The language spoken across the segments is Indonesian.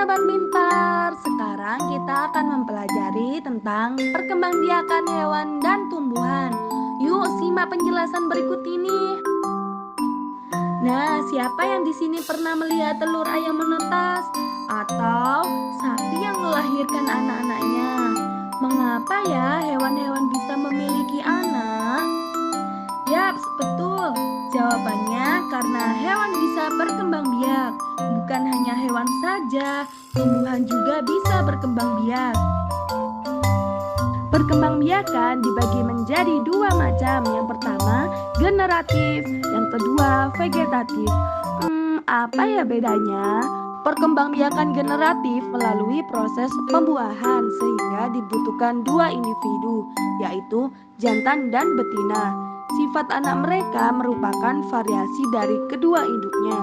Sobat Pintar, sekarang kita akan mempelajari tentang perkembangbiakan hewan dan tumbuhan. Yuk simak penjelasan berikut ini. Nah, siapa yang di sini pernah melihat telur ayam menetas atau sapi yang melahirkan anak-anaknya? Mengapa ya hewan-hewan bisa memiliki anak? Yaps, betul. Jawabannya karena hewan bisa berkembang biak. Bukan hanya hewan saja, tumbuhan juga bisa berkembang biak. Perkembangbiakan dibagi menjadi dua macam. Yang pertama, generatif. Yang kedua, vegetatif. Apa ya bedanya? Perkembangbiakan generatif melalui proses pembuahan sehingga dibutuhkan dua individu, yaitu jantan dan betina. Sifat anak mereka merupakan variasi dari kedua induknya.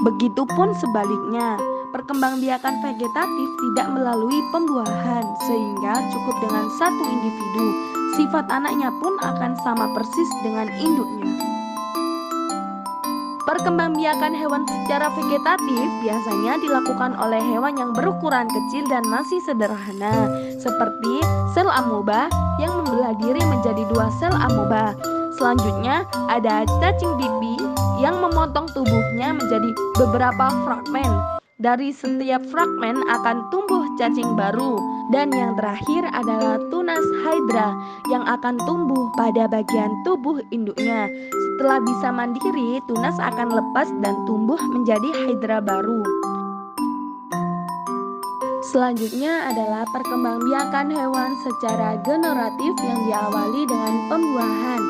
Begitupun sebaliknya, perkembangbiakan vegetatif tidak melalui pembuahan sehingga cukup dengan satu individu. Sifat anaknya pun akan sama persis dengan induknya. Perkembangbiakan hewan secara vegetatif biasanya dilakukan oleh hewan yang berukuran kecil dan masih sederhana, seperti sel amoeba yang membelah diri menjadi dua sel amoeba. Selanjutnya ada cacing pipi yang memotong tubuhnya menjadi beberapa fragmen. Dari setiap fragmen akan tumbuh cacing baru. Dan yang terakhir adalah tunas hydra yang akan tumbuh pada bagian tubuh induknya. Setelah bisa mandiri, tunas akan lepas dan tumbuh menjadi hydra baru. Selanjutnya adalah perkembangbiakan hewan secara generatif yang diawali dengan pembuahan,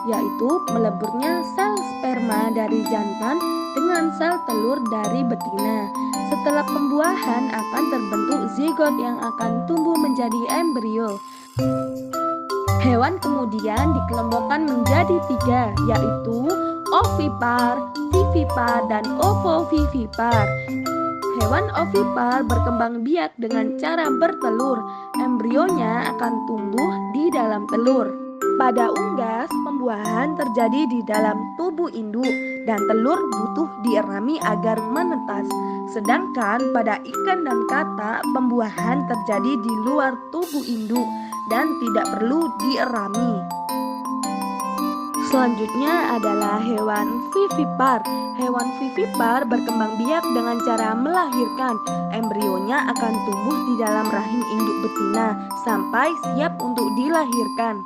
yaitu meleburnya sel sperma dari jantan dengan sel telur dari betina. Setelah pembuahan akan terbentuk zigot yang akan tumbuh menjadi embrio. Hewan kemudian dikelompokkan menjadi tiga, yaitu ovipar, vivipar, dan ovovivipar. Hewan ovipar berkembang biak dengan cara bertelur. Embrionya akan tumbuh di dalam telur. Pada unggas, pembuahan terjadi di dalam tubuh induk dan telur butuh dierami agar menetas. Sedangkan pada ikan dan katak, pembuahan terjadi di luar tubuh induk dan tidak perlu dierami. Selanjutnya adalah hewan vivipar. Hewan vivipar berkembang biak dengan cara melahirkan. Embrionya akan tumbuh di dalam rahim induk betina sampai siap untuk dilahirkan.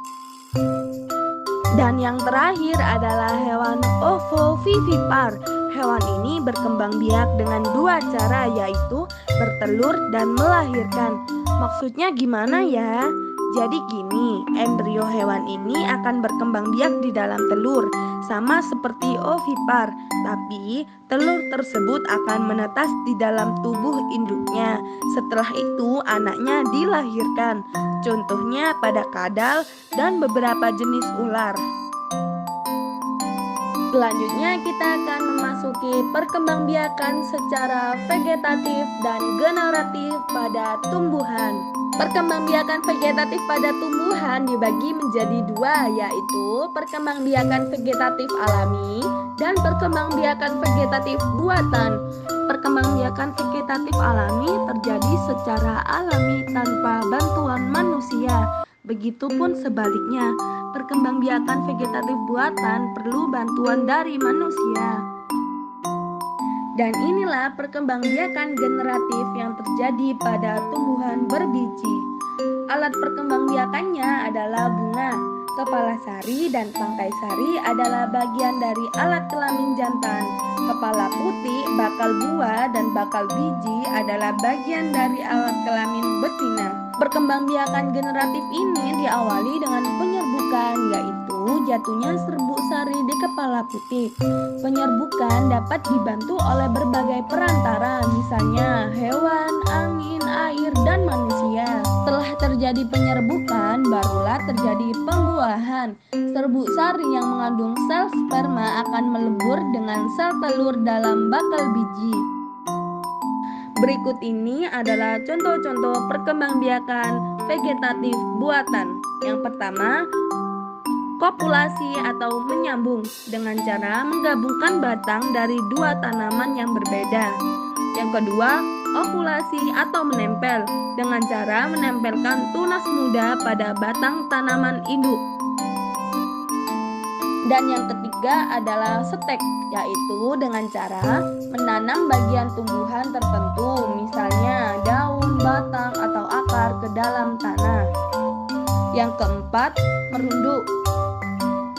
Dan yang terakhir adalah hewan ovovivipar. Hewan ini berkembang biak dengan dua cara, yaitu bertelur dan melahirkan. Maksudnya gimana ya? Jadi gini, embrio hewan ini akan berkembang biak di dalam telur, sama seperti ovipar, tapi telur tersebut akan menetas di dalam tubuh induknya. Setelah itu anaknya dilahirkan, contohnya pada kadal dan beberapa jenis ular. Selanjutnya kita akan memasuki perkembangbiakan secara vegetatif dan generatif pada tumbuhan. Perkembangbiakan vegetatif pada tumbuhan dibagi menjadi dua, yaitu perkembangbiakan vegetatif alami dan perkembangbiakan vegetatif buatan. Perkembangbiakan vegetatif alami terjadi secara alami tanpa bantuan manusia. Begitupun sebaliknya, perkembangbiakan vegetatif buatan perlu bantuan dari manusia. Dan inilah perkembangbiakan generatif yang terjadi pada tumbuhan berbiji. Alat perkembangbiakannya adalah bunga, kepala sari dan tangkai sari adalah bagian dari alat kelamin jantan. Kepala putih, bakal buah, dan bakal biji adalah bagian dari alat kelamin betina. Perkembangbiakan generatif ini diawali dengan penyerbukan, yaitu jatuhnya serbuk sari di kepala putih. Penyerbukan dapat dibantu oleh berbagai perantara, misalnya hewan, angin, air, dan manusia. Setelah terjadi penyerbukan, barulah terjadi pembuahan. Serbuk sari yang mengandung sel sperma akan melebur dengan sel telur dalam bakal biji. Berikut ini adalah contoh-contoh perkembangbiakan vegetatif buatan. Yang pertama, kopulasi atau menyambung dengan cara menggabungkan batang dari dua tanaman yang berbeda. Yang kedua, okulasi atau menempel dengan cara menempelkan tunas muda pada batang tanaman induk. Dan yang ketiga adalah stek, yaitu dengan cara menanam bagian tumbuhan tertentu, misalnya daun, batang, atau akar ke dalam tanah. Yang keempat, merunduk,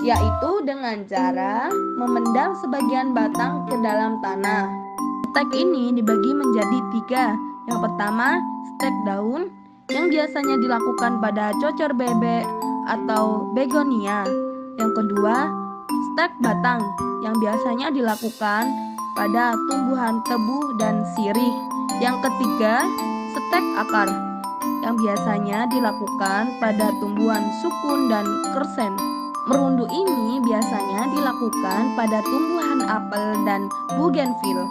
yaitu dengan cara memendam sebagian batang ke dalam tanah. Stek ini dibagi menjadi 3. Yang pertama, stek daun, yang biasanya dilakukan pada cocor bebek atau begonia. Yang kedua, stek batang, yang biasanya dilakukan pada tumbuhan tebu dan sirih. Yang ketiga, stek akar, yang biasanya dilakukan pada tumbuhan sukun dan kersen. Merunduk ini biasanya dilakukan pada tumbuhan apel dan bougainville.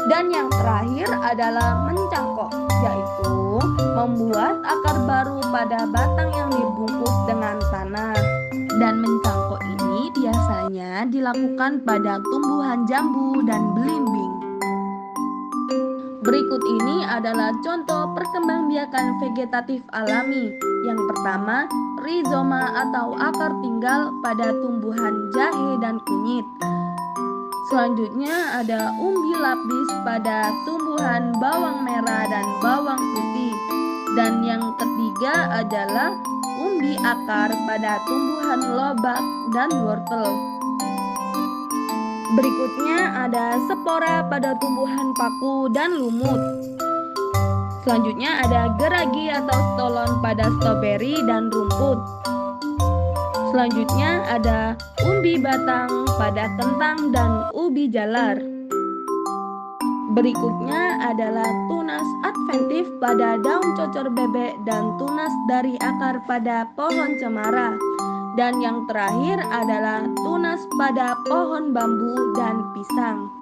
Dan yang terakhir adalah mencangkok, yaitu membuat akar baru pada batang yang dibungkus dengan tanah. Dan mencangkok ini biasanya dilakukan pada tumbuhan jambu dan belimbing. Berikut ini adalah contoh perkembangbiakan vegetatif alami. Yang pertama, rizoma atau akar tinggal pada tumbuhan jahe dan kunyit. Selanjutnya ada umbi lapis pada tumbuhan bawang merah dan bawang putih. Dan yang ketiga adalah umbi akar pada tumbuhan lobak dan wortel. Berikutnya ada spora pada tumbuhan paku dan lumut. Selanjutnya ada geragi atau stolon pada stroberi dan rumput. Selanjutnya ada umbi batang pada kentang dan ubi jalar. Berikutnya adalah tunas adventif pada daun cocor bebek dan tunas dari akar pada pohon cemara. Dan yang terakhir adalah tunas pada pohon bambu dan pisang.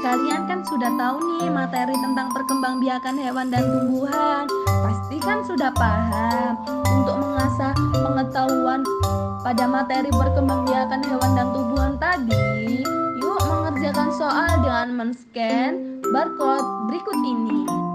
Kalian kan sudah tahu nih materi tentang perkembangbiakan hewan dan tumbuhan. Pasti kan sudah paham. Untuk mengasah pengetahuan pada materi perkembangbiakan hewan dan tumbuhan tadi, yuk mengerjakan soal dengan men-scan barcode berikut ini.